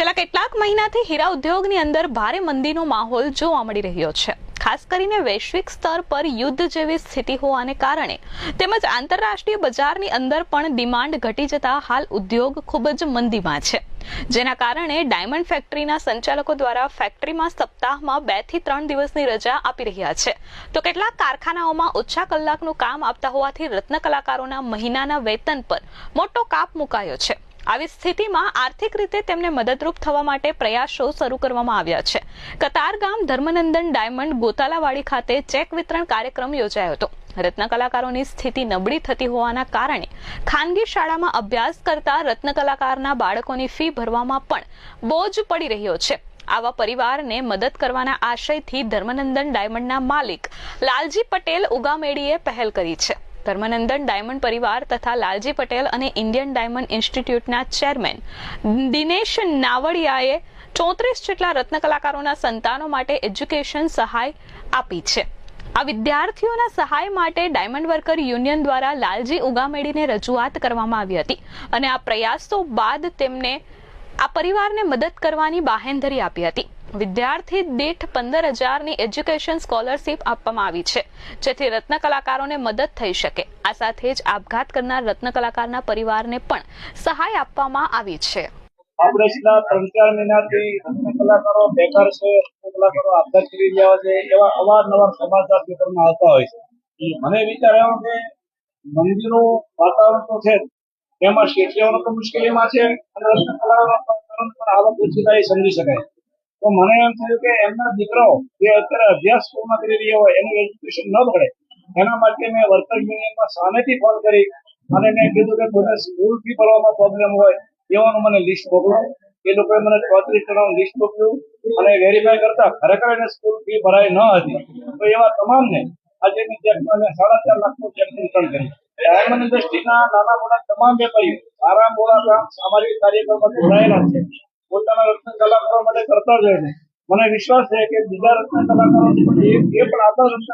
છેલ્લા કેટલાક મહિનાથી હીરા ઉદ્યોગની અંદર ભારે મંદીનો માહોલ જોવા મળી રહ્યો છે। ખાસ કરીને વૈશ્વિક સ્તર પર યુદ્ધ જેવી સ્થિતિ હોવાને કારણે તેમજ આંતરરાષ્ટ્રીય બજારની અંદર પણ ડિમાન્ડ ઘટી જતા હાલ ઉદ્યોગ ખૂબ જ મંદીમાં છે, જેના કારણે ડાયમંડ ફેક્ટરીના સંચાલકો દ્વારા ફેક્ટરીમાં સપ્તાહમાં 2 થી 3 દિવસની રજા આપી રહ્યા છે, તો કેટલાક કારખાનાઓમાં ઓછા કલાકનું કામ આપતા હોવાથી રત્ન કલાકારોના મહિનાના વેતન પર મોટો કાપ મુકાયો છે। આવી સ્થિતિમાં આર્થિક રીતે તેમને મદદરૂપ થવા માટે પ્રયાસો શરૂ કરવામાં આવ્યા છે। કતારગામ ધર્મનંદન ડાયમંડ ગોતાલાવાડી ખાતે ચેક વિતરણ કાર્યક્રમ યોજાયો હતો। રત્ન કલાકારોની સ્થિતિ નબળી થતી હોવાના કારણે ખાનગી શાળામાં અભ્યાસ કરતા રત્ન કલાકારના બાળકોની ફી ભરવામાં પણ બોજ પડી રહ્યો છે। આવા પરિવારને મદદ કરવાના આશયથી ધર્મનંદન ડાયમંડના માલિક લાલજી પટેલ ઉગામેડીએ પહેલ કરી છે। ધર્મનંદન ડાયમંડ પરિવાર તથા લાલજી પટેલ અને ઇન્ડિયન ડાયમંડ ઇન્સ્ટિટ્યૂટના ચેરમેન દિનેશ નાવડિયાએ 34 જેટલા રત્ન કલાકારોના સંતાનો માટે એજ્યુકેશન સહાય આપી છે। આ વિદ્યાર્થીઓના સહાય માટે ડાયમંડ વર્કર યુનિયન દ્વારા લાલજી ઉગામેડીને રજૂઆત કરવામાં આવી હતી અને આ પ્રયાસો બાદ તેમને આ પરિવારને મદદ કરવાની બાહેંધરી આપી હતી। વિદ્યાર્થી દીઠ 15,000ની એજ્યુકેશન સ્કોલરશીપ આપવામાં આવી છે, જેથી રત્ન કલાકારોને મદદ થઈ શકે। આ સાથે જ આપઘાત કરનાર રત્ન કલાકારના પરિવારને પણ સહાય આપવામાં આવી છે। આપણે છેલ્લા 3-4 મહિનાથી રત્ન કલાકારો બેકાર છે, રત્ન કલાકારો આપઘાત કરી રહ્યા છે, એવા અવારનવાર સમાચાર પેપરમાં આવતા હોય છે। મને વિચાર આવ્યો કે મંદીનું વાતાવરણ તો છે, એમાં શેઠિયાઓનો તો મુશ્કેલીમાં છે અને રત્ન કલાકારો પણ આવક ઓછી થાય સમજી શકાય। તો મને એમ થયું કે એમના દીકરાઓ જે અત્યારે અભ્યાસ પૂર્ણ કરી રહ્યા હોય એનું એજ્યુકેશન ન બગડે, એના માટે મેં વર્કર યુનિયનમાં સામેથી ફોન કરી અને મેં કીધું કે કોઈને સ્કૂલ ફી ભરવામાં પ્રોબ્લેમ હોય એવાનું મને લિસ્ટ મોકલો। એ લોકોએ મને 34 જણાનું લિસ્ટ મોકલ્યું અને વેરીફાઈ કરતા ખરેખર એને સ્કૂલ ફી ભરાઈ ન હતી, તો એવા તમામને આજે મેં ચેક 4.5 લાખનું ચેક વિતરણ કર્યું। ડાયમંડ ઇન્ડસ્ટ્રીના નાના મોટા તમામ વેપારીઓ સારા મોટા સામાજિક કાર્યક્રમમાં જોડાયેલા છે, પોતાના રત્ન કલાકારો માટે કરતા જ હોય છે। મને વિશ્વાસ છે કે બીજા રત્ન કલાકારો એ પણ આપણા રત્ન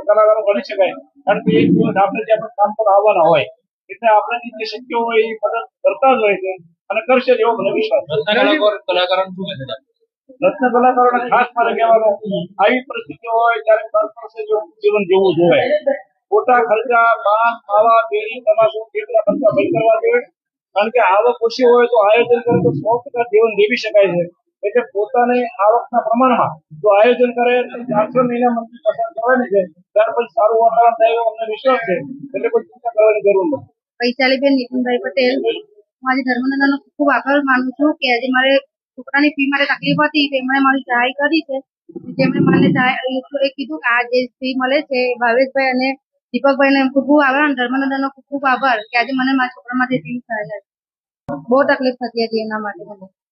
કલાકારો બની શકાય, કારણ કે એક દિવસ આપણે જે આપણે કામ પર આવવાના હોય, એટલે આપણે જે શક્ય હોય એ મદદ કરતા જ હોય છે અને કરશે એવો મને વિશ્વાસ છે। રત્ન કલાકારોને ખાસ મારે કહેવાનું, આવી પરિસ્થિતિ હોય ત્યારે કરકસર જીવન જીવવું જોઈએ। ખોટા ખર્ચા પાન ખાવા બેડી તમાકુ જેટલા ખર્ચા બંધ કરવા જોઈએ, કારણ કે આવક ઓછી હોય તો આયોજન કરે તો 100% જીવન જીવી શકાય છે। એટલે પોતાની આવકના પ્રમાણમાં જો આયોજન કરે તો 4 મહિના મંદી પસાર કરવાની છે, ત્યાર પછી સારું વાતાવરણ થાય એવો અમને વિશ્વાસ છે, એટલે કોઈ ચિંતા કરવાની જરૂર નથી। વૈશાલીબેન નિતિનભાઈ પટેલ, હું આજે ધર્મનંદનનો ખૂબ આભાર માનું છું કે આજે મારે છોકરાની ફી માટે તકલીફ હતી, તેમણે મારી સહાય કરી છે। તેમણે મને એ કીધું કે આ જે ફી મળે છે ભાવેશભાઈ અને દીપકભાઈને ખૂબ ખૂબ આભાર અને ધર્મનંદનનો ખૂબ ખૂબ આભાર કે આજે મને મારા છોકરા માટે ફી સહાય બહુ તકલીફ થતી હતી એના માટે મને।